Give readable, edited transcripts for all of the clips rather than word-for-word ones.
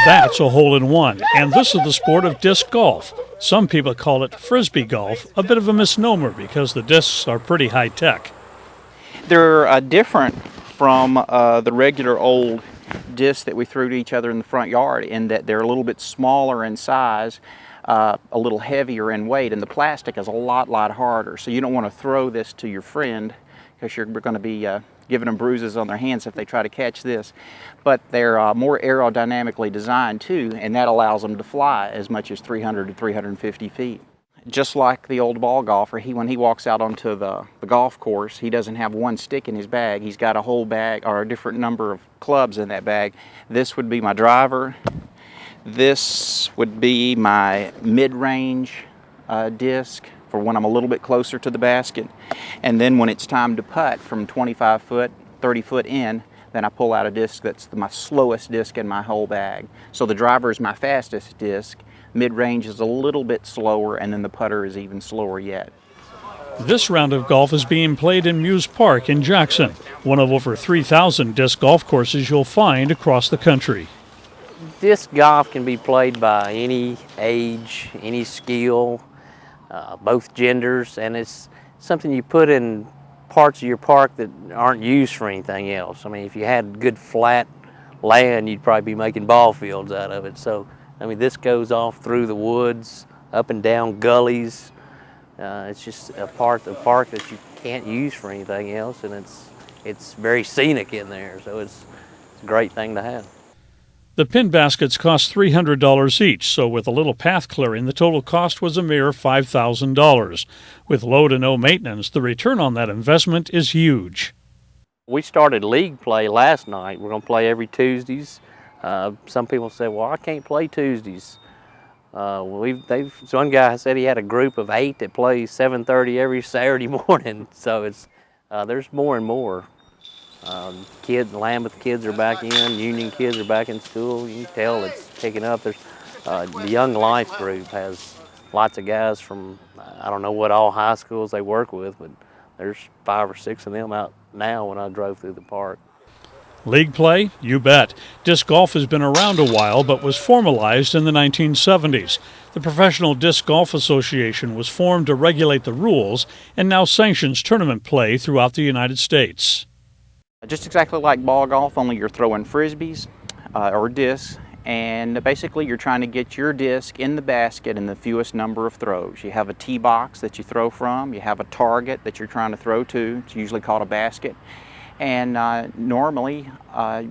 That's a hole-in-one, and this is the sport of disc golf. Some people call it Frisbee golf, a bit of a misnomer because the discs are pretty high-tech. They're different from the regular old discs that we threw to each other in the front yard in that they're a little bit smaller in size, a little heavier in weight, and the plastic is a lot harder. So you don't want to throw this to your friend because you're going to be giving them bruises on their hands if they try to catch this. But they're more aerodynamically designed too, and that allows them to fly as much as 300 to 350 feet. Just like the old ball golfer, when he walks out onto the golf course, he doesn't have one stick in his bag. He's got a whole bag or a different number of clubs in that bag. This would be my driver. This would be my mid-range disc for when I'm a little bit closer to the basket. And then when it's time to putt from 25 foot, 30 foot in, then I pull out a disc that's my slowest disc in my whole bag. So the driver is my fastest disc, mid-range is a little bit slower, and then the putter is even slower yet. This round of golf is being played in Muse Park in Jackson, one of over 3,000 disc golf courses you'll find across the country. Disc golf can be played by any age, any skill, both genders, and it's something you put in parts of your park that aren't used for anything else. I mean, if you had good flat land, you'd probably be making ball fields out of it. So, I mean, this goes off through the woods, up and down gullies. It's just a part of the park that you can't use for anything else, and it's very scenic in there, so it's a great thing to have. The pin baskets cost $300 each, so with a little path clearing, the total cost was a mere $5,000. With low to no maintenance, the return on that investment is huge. We started league play last night. We're going to play every Tuesdays. Some people say, well, I can't play Tuesdays. One guy said he had a group of 8 that plays 7:30 every Saturday morning, so there's more and more. Lambeth kids are back in, Union kids are back in school. You can tell it's picking up. There's the Young Life group has lots of guys from, I don't know what all high schools they work with, but there's 5 or 6 of them out now when I drove through the park. League play? You bet. Disc golf has been around a while, but was formalized in the 1970s. The Professional Disc Golf Association was formed to regulate the rules and now sanctions tournament play throughout the United States. Just exactly like ball golf, only you're throwing Frisbees or discs, and basically you're trying to get your disc in the basket in the fewest number of throws. You have a tee box that you throw from, you have a target that you're trying to throw to, it's usually called a basket, and normally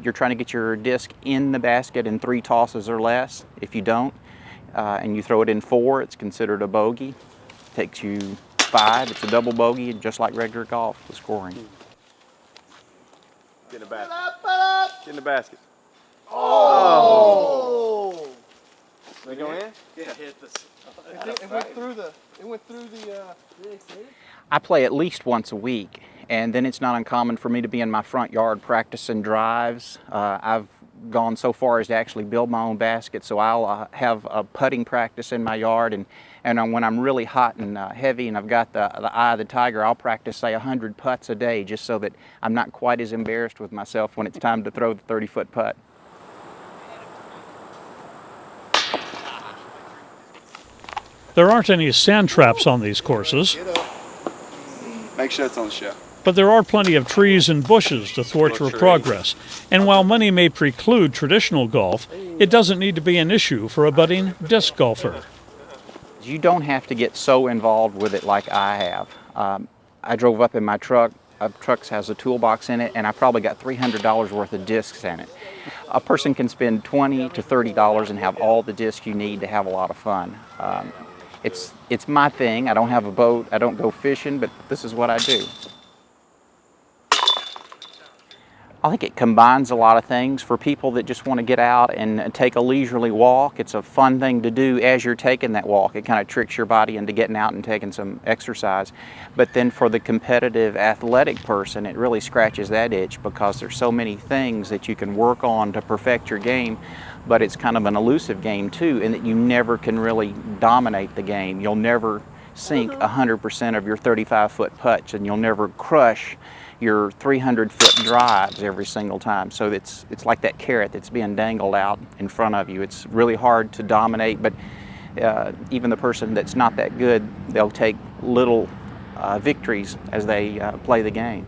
you're trying to get your disc in the basket in 3 tosses or less. If you don't, and you throw it in 4, it's considered a bogey. It takes you 5, it's a double bogey, just like regular golf, the scoring. Get in the basket. Get in the basket. Oh! Did it go in? Yeah. It went through the. I play at least once a week, and then it's not uncommon for me to be in my front yard practicing drives. I've gone so far as to actually build my own basket, so I'll have a putting practice in my yard, and when I'm really hot and heavy and I've got the eye of the tiger, I'll practice, say, 100 putts a day just so that I'm not quite as embarrassed with myself when it's time to throw the 30-foot putt. There aren't any sand traps on these courses. Make sure it's on the shelf. But there are plenty of trees and bushes to thwart your progress. And while money may preclude traditional golf, it doesn't need to be an issue for a budding disc golfer. You don't have to get so involved with it like I have. I drove up in my truck. Truck has a toolbox in it, and I probably got $300 worth of discs in it. A person can spend $20 to $30 and have all the discs you need to have a lot of fun. It's my thing. I don't have a boat. I don't go fishing, but this is what I do. I think it combines a lot of things for people that just want to get out and take a leisurely walk. It's a fun thing to do as you're taking that walk. It kind of tricks your body into getting out and taking some exercise. But then for the competitive athletic person, it really scratches that itch because there's so many things that you can work on to perfect your game, but it's kind of an elusive game too, in that you never can really dominate the game. You'll never sink 100% of your 35-foot putts, and you'll never crush your 300-foot drives every single time. So it's like that carrot that's being dangled out in front of you. It's really hard to dominate, but even the person that's not that good, they'll take little victories as they play the game.